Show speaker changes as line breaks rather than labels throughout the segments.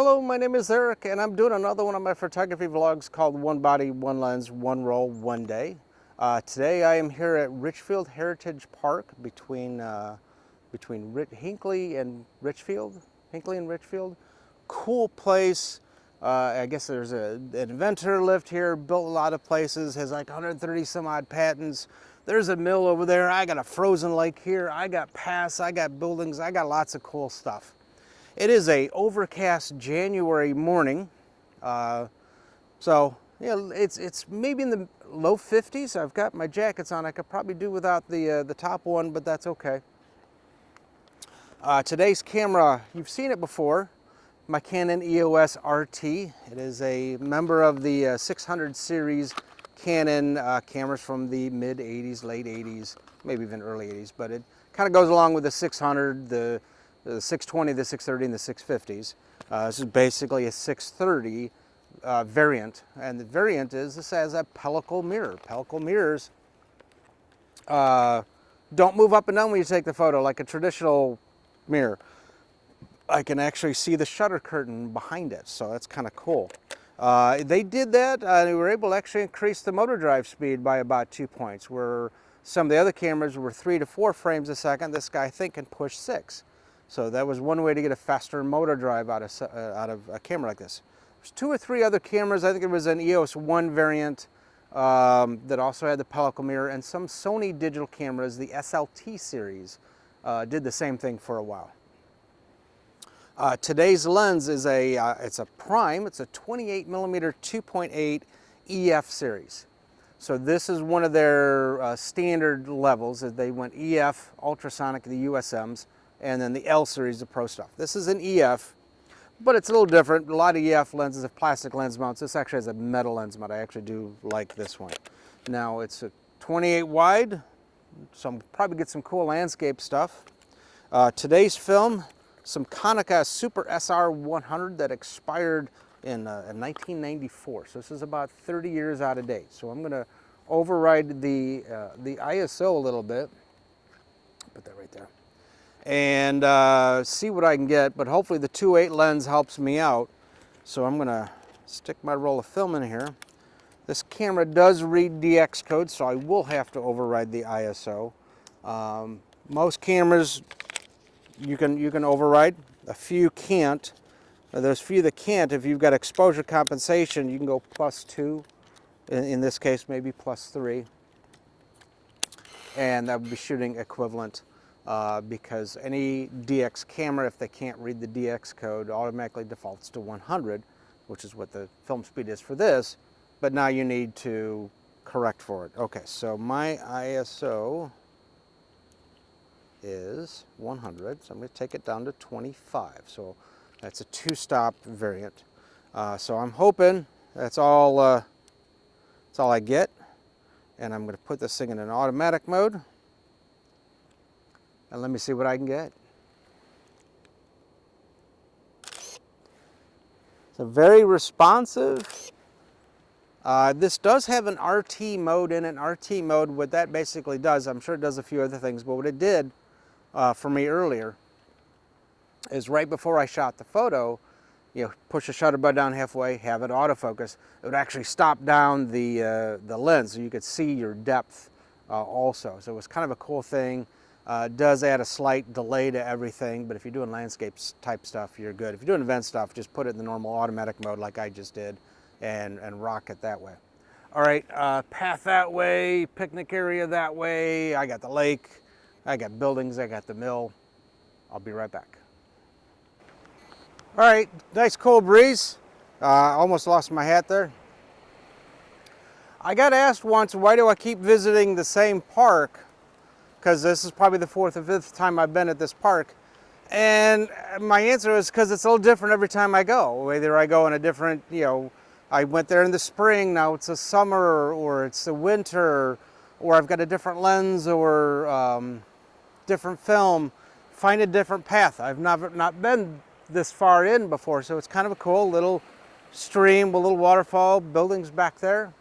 Hello, my name is Eric, and I'm doing another one of my photography vlogs called One Body, One Lens, One Roll, One Day. Today I am here at Richfield Heritage Park between Hinckley and Richfield. Cool place. I guess there's an inventor lived here, built a lot of places, has like 130 some odd patents. There's a mill over there. I got a frozen lake here. I got paths, I got buildings, I got lots of cool stuff. It is a overcast January morning, so yeah, it's maybe in the low 50s. I've got my jackets on. I could probably do without the top one, but that's okay. Today's camera, you've seen it before, my Canon EOS RT. It is a member of the 600 series Canon cameras from the mid 80s, late 80s, maybe even early 80s, but it kind of goes along with the 600, the 620, the 630, and the 650s. This is basically a 630 variant, and the variant is this has a pellicle mirror. Pellicle mirrors don't move up and down when you take the photo like a traditional mirror. I can actually see the shutter curtain behind it, so that's kind of cool. They did that. They were able to actually increase the motor drive speed by about 2 points, where some of the other cameras were 3 to 4 frames a second. This guy, I think, can push 6. So that was one way to get a faster motor drive out of a camera like this. There's 2 or 3 other cameras. I think it was an EOS 1 variant that also had the pellicle mirror, and some Sony digital cameras, the SLT series, did the same thing for a while. Today's lens is it's a prime. It's a 28mm 2.8 EF series. So this is one of their standard levels. They went EF, ultrasonic, the USMs, and then the L series, the pro stuff. This is an EF, but it's a little different. A lot of EF lenses have plastic lens mounts. This actually has a metal lens mount. I actually do like this one. Now it's a 28 wide, so I'm probably get some cool landscape stuff. Today's film, some Konica Super SR 100 that expired in 1994. So this is about 30 years out of date. So I'm gonna override the ISO a little bit. Put that right there. And see what I can get, but hopefully the 2.8 lens helps me out. So I'm gonna stick my roll of film in here. This camera does read DX code, so I will have to override the ISO. Most cameras you can override. A few can't. There's few that can't. If you've got exposure compensation, you can go +2. In this case, maybe +3, and that would be shooting equivalent. Because any DX camera, if they can't read the DX code, automatically defaults to 100, which is what the film speed is for this, but now you need to correct for it. Okay, so my ISO is 100, so I'm going to take it down to 25. So that's a 2-stop variant. So I'm hoping that's all I get, and I'm going to put this thing in an automatic mode. And let me see what I can get. So very responsive. This does have an RT mode in it. RT mode, what that basically does, I'm sure it does a few other things, but what it did for me earlier is right before I shot the photo, push the shutter button down halfway, have it autofocus. It would actually stop down the lens so you could see your depth also. So it was kind of a cool thing. Does add a slight delay to everything, but if you're doing landscape type stuff, you're good. If you're doing event stuff, just put it in the normal automatic mode like I just did and rock it that way. All right, path that way, picnic area that way. I got the lake, I got buildings, I got the mill. I'll be right back. All right, nice cold breeze. Almost lost my hat there. I got asked once, why do I keep visiting the same park? Because this is probably the 4th or 5th time I've been at this park. And my answer is because it's a little different every time I go. Whether I go in a different, I went there in the spring, now it's a summer, or it's the winter, or I've got a different lens, or different film, find a different path. I've not been this far in before, so it's kind of a cool little stream, a little waterfall, buildings back there.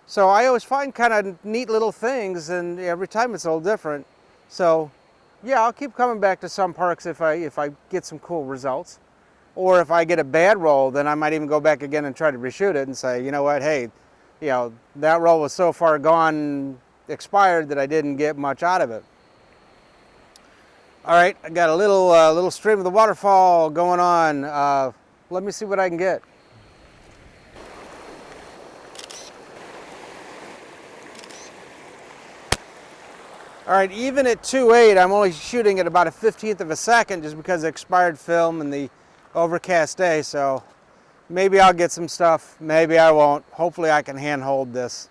So I always find kind of neat little things, and every time it's a little different. So yeah, I'll keep coming back to some parks if I get some cool results. Or if I get a bad roll, then I might even go back again and try to reshoot it and say, you know what, hey, you know, that roll was so far gone, expired, that I didn't get much out of it. All right, I got a little stream of the waterfall going on. Let me see what I can get. All right, even at 2.8, I'm only shooting at about a 1/15 of a second just because of expired film and the overcast day. So maybe I'll get some stuff, maybe I won't. Hopefully I can handhold this.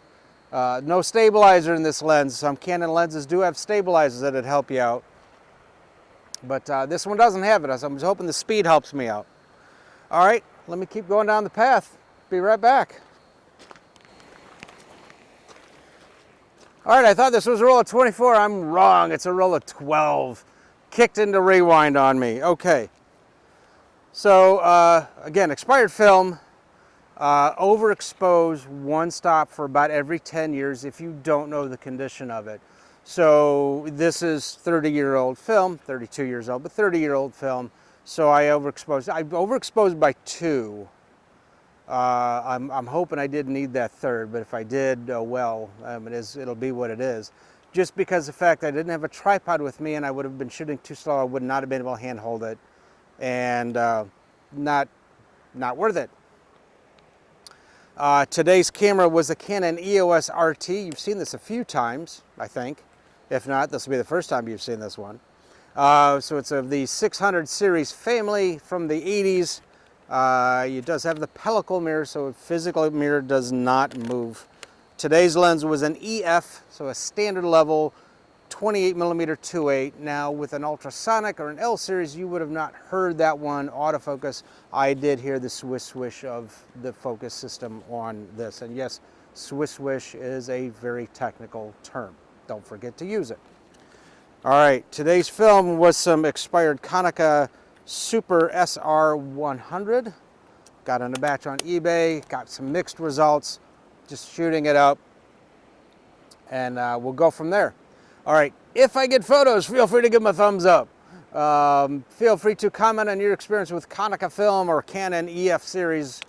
No stabilizer in this lens. Some Canon lenses do have stabilizers that'd help you out. But this one doesn't have it, so I'm just hoping the speed helps me out. All right, let me keep going down the path. Be right back. All right, I thought this was a roll of 24. I'm wrong, it's a roll of 12. Kicked into rewind on me. Okay. So again, expired film, overexposed, one stop for about every 10 years if you don't know the condition of it. So this is 30-year-old film, 32 years old, but 30-year-old film. So I overexposed by 2. I'm hoping I didn't need that third, but if I did, well, it'll be what it is. Just because of the fact I didn't have a tripod with me and I would have been shooting too slow, I would not have been able to handhold it, and not worth it. Today's camera was the Canon EOS RT. You've seen this a few times, I think. If not, this will be the first time you've seen this one. So it's of the 600 series family from the 80s. It does have the pellicle mirror, so a physical mirror does not move. Today's lens was an EF, so a standard level 28mm 2.8. Now with an ultrasonic or an L series, you would have not heard that one autofocus. I did hear the swish swish of the focus system on this. And yes, swish swish is a very technical term. Don't forget to use it. All right, today's film was some expired Konica Super SR100. Got in a batch on eBay, got some mixed results, just shooting it up, and we'll go from there. All right, if I get photos, feel free to give them a thumbs up. Feel free to comment on your experience with Konica film or Canon EF series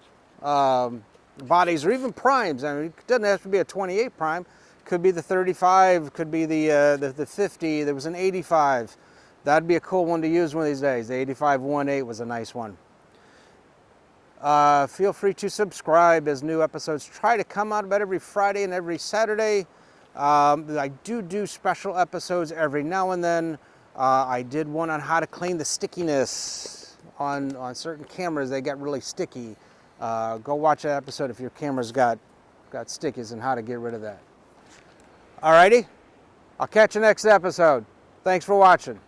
bodies, or even primes. I mean, it doesn't have to be a 28 prime. Could be the 35, could be the 50. There was an 85. That'd be a cool one to use one of these days. The 85-1.8 was a nice one. Feel free to subscribe as new episodes try to come out about every Friday and every Saturday. I do special episodes every now and then. I did one on how to clean the stickiness on certain cameras. They get really sticky. Go watch that episode if your camera's got stickies and how to get rid of that. Alrighty, I'll catch you next episode. Thanks for watching.